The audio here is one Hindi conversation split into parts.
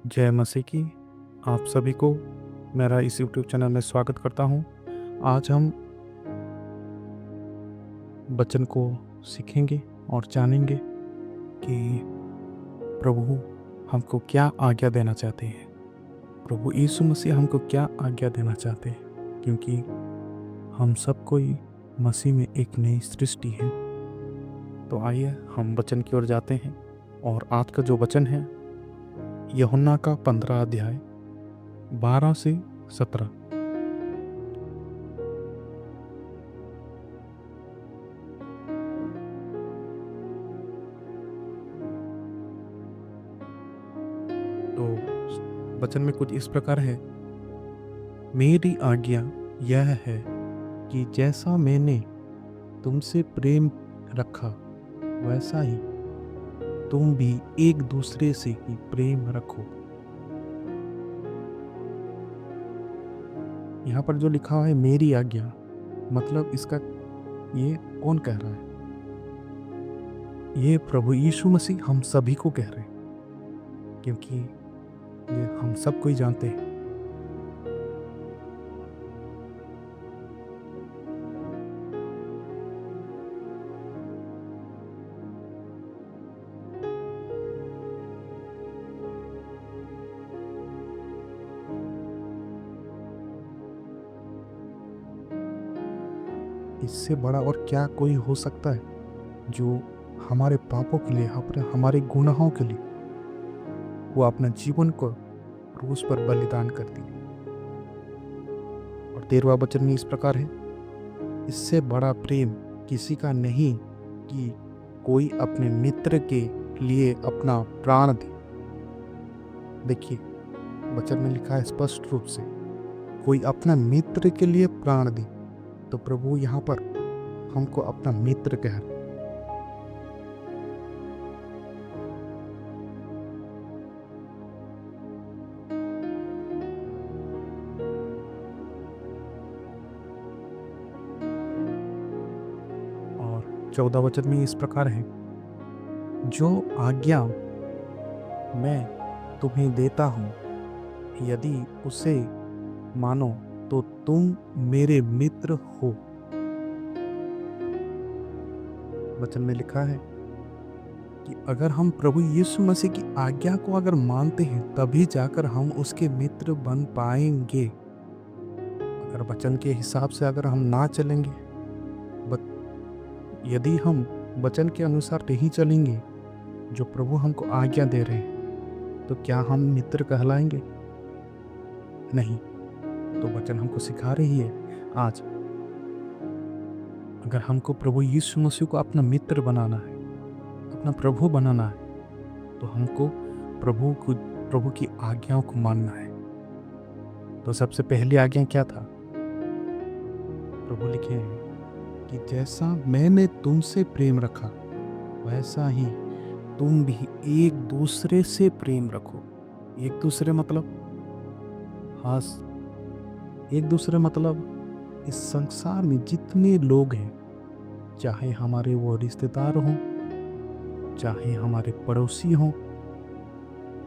जय मसीह की। आप सभी को मेरा इस यूट्यूब चैनल में स्वागत करता हूँ। आज हम वचन को सीखेंगे और जानेंगे कि प्रभु हमको क्या आज्ञा देना चाहते हैं। प्रभु यीशु मसीह हमको क्या आज्ञा देना चाहते हैं, क्योंकि हम सब कोई मसीह में एक नई सृष्टि है। तो आइए हम वचन की ओर जाते हैं। और आज का जो वचन है यूहन्ना का 15 अध्याय 12 से 17। तो वचन में कुछ इस प्रकार है, मेरी आज्ञा यह है कि जैसा मैंने तुमसे प्रेम रखा वैसा ही तुम भी एक दूसरे से ही प्रेम रखो। यहाँ पर जो लिखा हुआ है मेरी आज्ञा, मतलब इसका ये कौन कह रहा है? ये प्रभु यीशु मसीह हम सभी को कह रहे हैं, क्योंकि ये हम सब कोई जानते हैं। इससे बड़ा और क्या कोई हो सकता है जो हमारे पापों के लिए, हमारे गुनाहों के लिए वो अपना जीवन को क्रूस पर बलिदान कर दिया। और 13वां वचन में इस प्रकार है, इससे बड़ा प्रेम किसी का नहीं कि कोई अपने मित्र के लिए अपना प्राण दे। देखिए वचन में लिखा है स्पष्ट रूप से, कोई अपना मित्र के लिए प्राण दे। तो प्रभु यहाँ पर हमको अपना मित्र कह रहे। और 14 वचन में इस प्रकार है, जो आज्ञा मैं तुम्हें देता हूँ यदि उसे मानो तो तुम मेरे मित्र हो। वचन में लिखा है कि अगर हम प्रभु यीशु मसीह की आज्ञा को अगर मानते हैं तभी जाकर हम उसके मित्र बन पाएंगे। अगर वचन के हिसाब से अगर हम ना चलेंगे, यदि हम वचन के अनुसार नहीं चलेंगे जो प्रभु हमको आज्ञा दे रहे हैं, तो क्या हम मित्र कहलाएंगे? नहीं। तो वचन हमको सिखा रही है आज, अगर हमको प्रभु यीशु मसीह को अपना मित्र बनाना है, अपना प्रभु बनाना है, तो हमको प्रभु की आज्ञाओं को मानना है। तो सबसे पहली आज्ञा क्या था? प्रभु लिखे हैं कि जैसा मैंने तुमसे प्रेम रखा वैसा ही तुम भी एक दूसरे से प्रेम रखो। एक दूसरे मतलब एक दूसरे मतलब इस संसार में जितने लोग हैं, चाहे हमारे वो रिश्तेदार हों, चाहे हमारे पड़ोसी हों,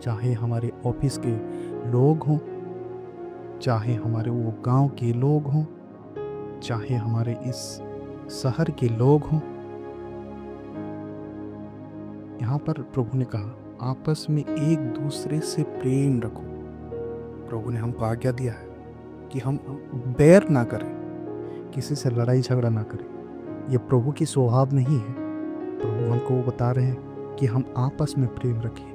चाहे हमारे ऑफिस के लोग हों, चाहे हमारे वो गांव के लोग हों, चाहे हमारे इस शहर के लोग हों, यहाँ पर प्रभु ने कहा आपस में एक दूसरे से प्रेम रखो। प्रभु ने हमको आज्ञा दिया है कि हम बैर ना करें, किसी से लड़ाई झगड़ा ना करें। ये प्रभु की स्वभाव नहीं है। प्रभु हमको बता रहे हैं कि हम आपस में प्रेम रखें,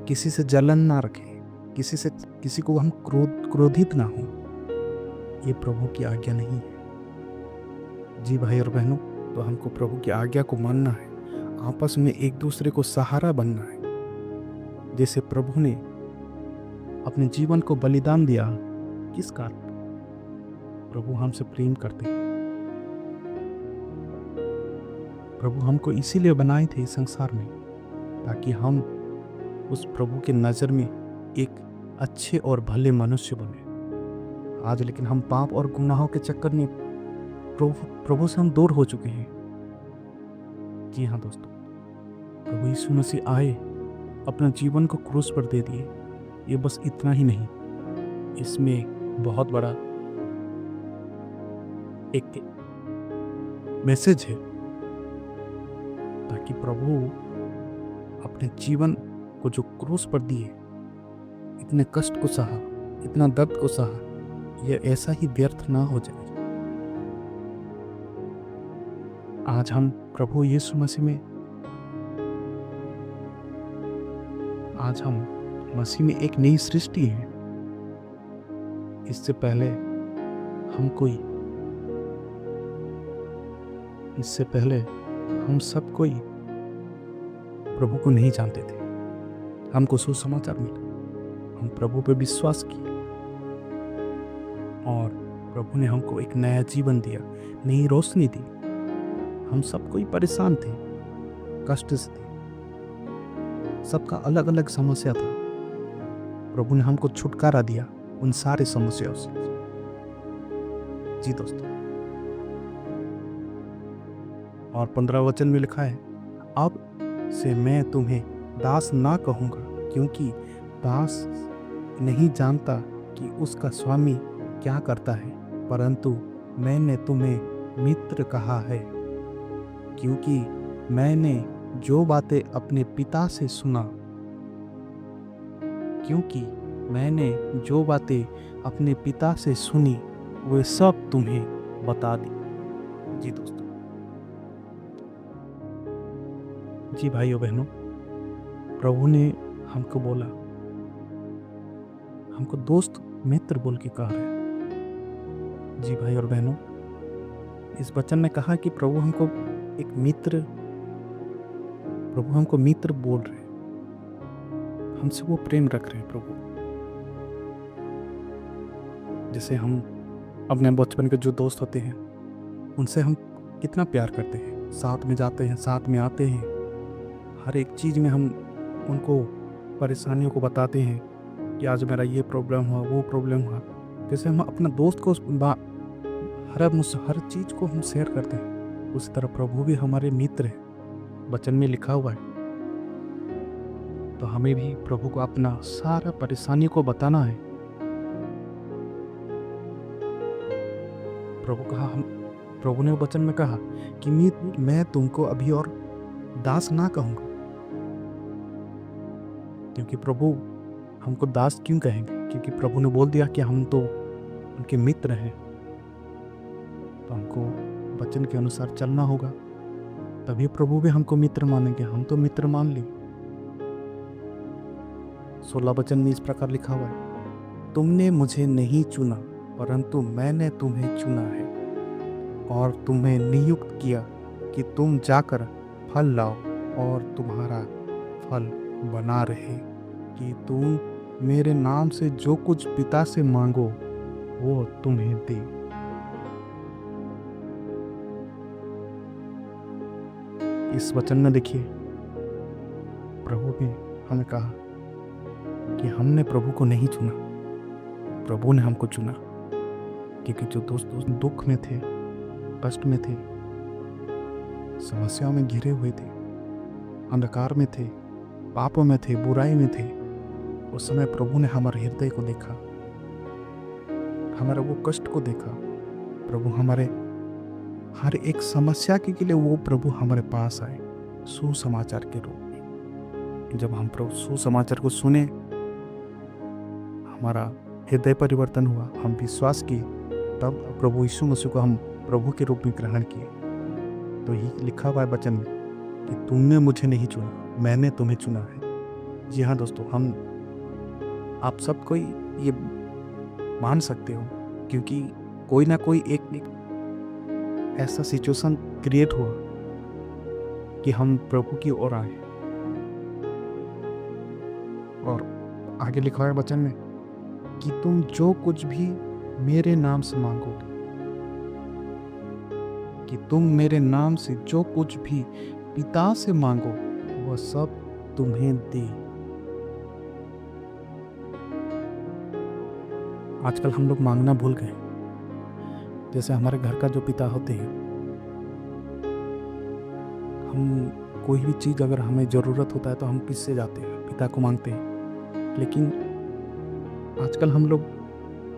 किसी से जलन ना रखें, किसी को हम क्रोधित ना हो। ये प्रभु की आज्ञा नहीं है। जी भाई और बहनों, तो हमको प्रभु की आज्ञा को मानना है, आपस में एक दूसरे को सहारा बनना है। जैसे प्रभु ने अपने जीवन को बलिदान दिया, किस कारण? प्रभु हमसे प्रेम करते हैं। प्रभु हमको इसीलिए बनाए थे इस संसार में, ताकि हम उस प्रभु के नज़र में एक अच्छे और भले मनुष्य बने। आज लेकिन हम पाप और गुनाहों के चक्कर में प्रभु से हम दूर हो चुके हैं। जी हाँ दोस्तों, प्रभु यीशु मसीह आए अपना जीवन को क्रूस पर दे दिए। ये बस इतना ही नहीं, इसमें बहुत बड़ा एक मैसेज है, ताकि प्रभु अपने जीवन को जो क्रूस पर दिए, इतने कष्ट को सहा, इतना दर्द को सहा, ये ऐसा ही व्यर्थ ना हो जाए। आज हम प्रभु यीशु मसीह में, आज हम मसीह में एक नई सृष्टि हैं। इससे पहले हम सब कोई प्रभु को नहीं जानते थे। हमको सुसमाचार मिला, हम प्रभु पे विश्वास किए और प्रभु ने हमको एक नया जीवन दिया, नई रोशनी दी। हम सब कोई परेशान थे, कष्ट से थे, सबका अलग अलग समस्या था। प्रभु ने हमको छुटकारा दिया उन सारी समस्याओं से। जी दोस्तों, और 15 वचन में लिखा है, अब से मैं तुम्हें दास ना कहूँगा, क्योंकि दास नहीं जानता कि उसका स्वामी क्या करता है, परंतु मैंने तुम्हें मित्र कहा है, क्योंकि मैंने जो बातें अपने पिता से सुनी वे सब तुम्हें बता दी। जी दोस्तों, जी भाइयों बहनों, प्रभु ने हमको बोला, हमको दोस्त मित्र बोल के कहा है। जी भाई और बहनों, इस वचन में कहा कि प्रभु हमको मित्र बोल रहे हैं, हमसे वो प्रेम रख रहे हैं प्रभु। जैसे हम अपने बचपन के जो दोस्त होते हैं, उनसे हम कितना प्यार करते हैं, साथ में जाते हैं, साथ में आते हैं, हर एक चीज़ में हम उनको परेशानियों को बताते हैं कि आज मेरा ये प्रॉब्लम हुआ, वो प्रॉब्लम हुआ। जैसे हम अपना दोस्त को हर चीज़ को हम शेयर करते हैं, उसी तरह प्रभु भी हमारे मित्र हैं, वचन में लिखा हुआ है। तो हमें भी प्रभु को अपना सारा परेशानी को बताना है। प्रभु ने वचन में कहा कि मैं तुमको अभी और दास ना कहूँगा, क्योंकि प्रभु हमको दास क्यों कहेंगे? क्योंकि प्रभु ने बोल दिया कि हम तो उनके मित्र हैं। तो हमको वचन के अनुसार चलना होगा, तभी प्रभु भी हमको मित्र मानेंगे। हम तो मित्र मान लिए। 16 वचन में इस प्रकार लिखा हुआ है, तुमने मुझे नहीं चुना, परंतु मैंने तुम्हें चुना है और तुम्हें नियुक्त किया कि तुम जाकर फल लाओ और तुम्हारा फल बना रहे, कि तुम मेरे नाम से जो कुछ पिता से मांगो वो तुम्हें दे। इस वचन में देखिए, प्रभु ने हमें कहा कि हमने प्रभु को नहीं चुना, प्रभु ने हमको चुना। क्योंकि जो दोस्त दुख में थे, कष्ट में थे, समस्याओं में घिरे हुए थे, अंधकार में थे, पापों में थे, बुराई में थे, उस समय प्रभु ने हमारे हृदय को देखा, हमारे वो कष्ट को देखा। प्रभु हमारे हर एक समस्या के लिए वो प्रभु हमारे पास आए सुसमाचार के रूप में। जब हम प्रभु सुसमाचार को सुने, हमारा हृदय परिवर्तन हुआ, हम विश्वास किए, तब प्रभु यीशु मसीह को हम प्रभु के रूप में ग्रहण किए। तो ये लिखा हुआ है वचन में कि तुमने मुझे नहीं चुना, मैंने तुम्हें चुना है। जी हाँ दोस्तों, आप सब कोई ये मान सकते हो, क्योंकि कोई ना कोई एक ऐसा सिचुएशन क्रिएट हुआ कि हम प्रभु की ओर आए। और आगे लिखा है वचन में कि तुम जो कुछ भी मेरे नाम से मांगोगे, कि तुम मेरे नाम से जो कुछ भी पिता से मांगो वह सब तुम्हें दे। आजकल हम लोग मांगना भूल गए। जैसे हमारे घर का जो पिता होते हैं, हम कोई भी चीज़ अगर हमें ज़रूरत होता है तो हम किससे जाते हैं? पिता को माँगते हैं। लेकिन आजकल हम लोग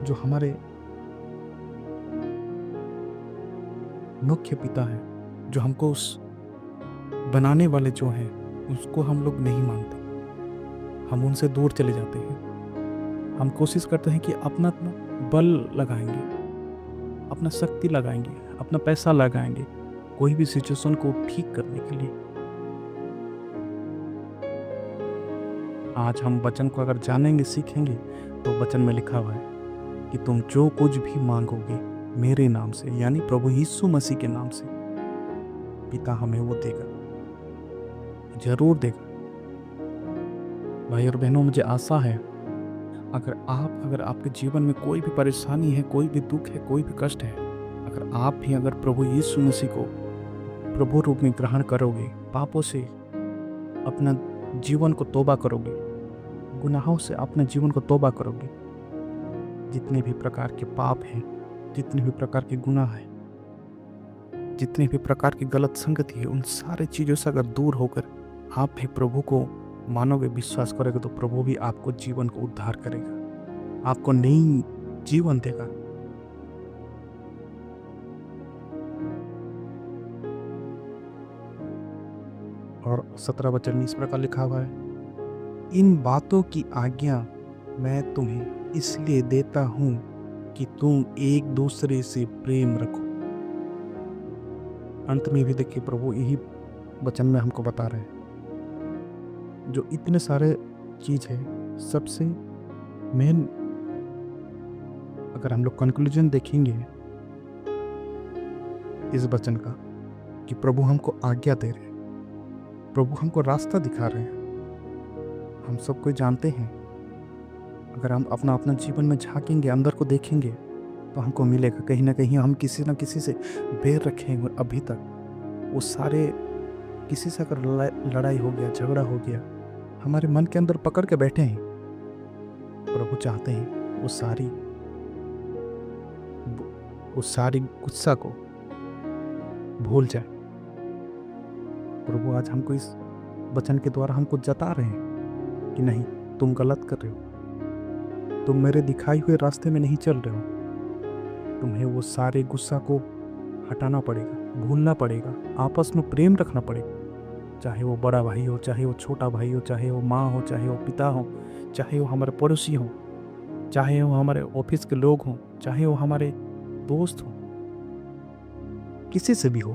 जो हमारे मुख्य पिता हैं, जो हमको उस बनाने वाले जो हैं, उसको हम लोग नहीं मानते। हम उनसे दूर चले जाते हैं। हम कोशिश करते हैं कि अपना बल लगाएँगे, अपना शक्ति लगाएँगे, अपना पैसा लगाएँगे, कोई भी सिचुएशन को ठीक करने के लिए। आज हम वचन को अगर जानेंगे, सीखेंगे, तो वचन में लिखा हुआ है कि तुम जो कुछ भी माँगोगे मेरे नाम से, यानी प्रभु यीशु मसीह के नाम से, पिता हमें वो देगा, ज़रूर देगा। भाई और बहनों, मुझे आशा है अगर आपके जीवन में कोई भी परेशानी है, कोई भी दुःख है, कोई भी कष्ट है, अगर प्रभु यीशु मसीह को प्रभु रूप में ग्रहण करोगे, पापों से अपना जीवन को तौबा करोगे, गुनाहों से अपने जीवन को तौबा करोगे, जितने भी प्रकार के पाप हैं, जितने भी प्रकार के गुनाह हैं, जितने भी प्रकार की गलत संगति है, उन सारे चीज़ों से अगर दूर होकर आप भी प्रभु को मानोगे, विश्वास करोगे, तो प्रभु भी आपको जीवन को उद्धार करेगा, आपको नई जीवन देगा। और 17 वचन में इस प्रकार लिखा हुआ है, इन बातों की आज्ञा मैं तुम्हें इसलिए देता हूँ कि तुम एक दूसरे से प्रेम रखो। अंत में भी देखिए प्रभु यही वचन में हमको बता रहे हैं, जो इतने सारे चीज़ है, सबसे मेन अगर हम लोग कंक्लूजन देखेंगे इस वचन का, कि प्रभु हमको आज्ञा दे रहे हैं, प्रभु हमको रास्ता दिखा रहे हैं। हम सब कोई जानते हैं, अगर हम अपना जीवन में झांकेंगे, अंदर को देखेंगे, तो हमको मिलेगा कहीं ना कहीं हम किसी न किसी से बैर रखे हैं अभी तक। वो सारे किसी से अगर लड़ाई हो गया, झगड़ा हो गया, हमारे मन के अंदर पकड़ के बैठे हैं। प्रभु चाहते हैं वो सारी गुस्सा को भूल जाए। प्रभु आज हमको इस वचन के द्वारा हमको जता रहे हैं कि नहीं, तुम गलत कर रहे हो, तुम मेरे दिखाई हुए रास्ते में नहीं चल रहे हो। तुम्हें वो सारे गुस्सा को हटाना पड़ेगा, भूलना पड़ेगा, आपस में प्रेम रखना पड़ेगा। चाहे वो बड़ा भाई हो, चाहे वो छोटा भाई हो, चाहे वो माँ हो, चाहे वो पिता हो, चाहे वो हमारे पड़ोसी हो, चाहे वो हमारे ऑफिस के लोग हों, चाहे वो हमारे दोस्त हों, किसी से भी हो,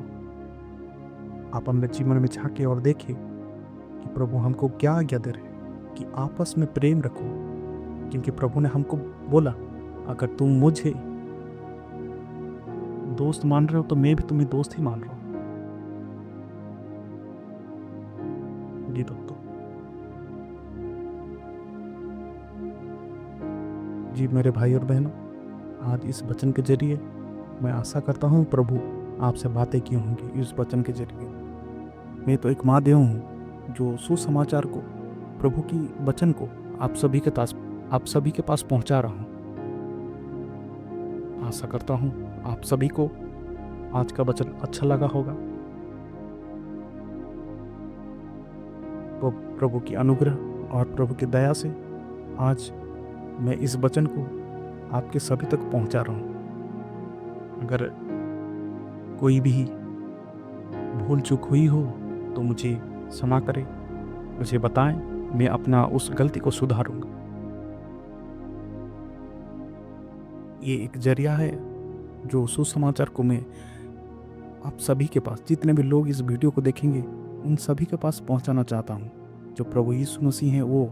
आप अपने जीवन में झांके और देखें कि प्रभु हमको क्या आज्ञा दे रहे हैं कि आपस में प्रेम रखो। क्योंकि प्रभु ने हमको बोला, अगर तुम मुझे दोस्त मान रहे हो तो मैं भी तुम्हें दोस्त ही मान रहा हूँ। जी दोस्तों, जी मेरे भाई और बहनों, आज इस वचन के जरिए मैं आशा करता हूँ प्रभु आपसे बातें की होंगी। इस वचन के जरिए मैं तो एक माध्यम हूँ जो सुसमाचार को, प्रभु की वचन को आप सभी के पास पहुँचा रहा हूँ। आशा करता हूँ आप सभी को आज का वचन अच्छा लगा होगा। तो प्रभु की अनुग्रह और प्रभु की दया से आज मैं इस वचन को आपके सभी तक पहुंचा रहा हूं। अगर कोई भी भूल चूक हुई हो तो मुझे क्षमा करें, मुझे बताएं, मैं अपना उस गलती को सुधारूंगा। ये एक जरिया है जो सुसमाचार को मैं आप सभी के पास, जितने भी लोग इस वीडियो को देखेंगे, उन सभी के पास पहुंचाना चाहता हूं। जो प्रभु यीशु मसीह हैं, वो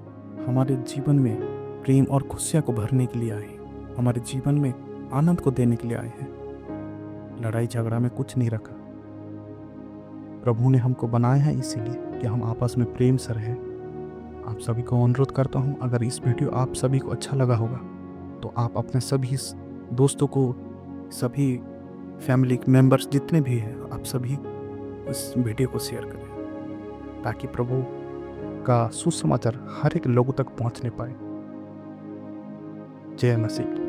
हमारे जीवन में प्रेम और खुशियां को भरने के लिए आए हैं, हमारे जीवन में आनंद को देने के लिए आए हैं। लड़ाई झगड़ा में कुछ नहीं रखा। प्रभु ने हमको बनाया है इसीलिए कि हम आपस में प्रेम से रहें। आप सभी को अनुरोध करता हूं, अगर इस वीडियो आप सभी को अच्छा लगा होगा तो आप अपने सभी दोस्तों को, सभी फैमिली मेंबर्स जितने भी हैं, आप सभी इस वीडियो को शेयर करें ताकि प्रभु का सुसमाचार हर एक लोगों तक पहुंचने पाए। जय मसीह।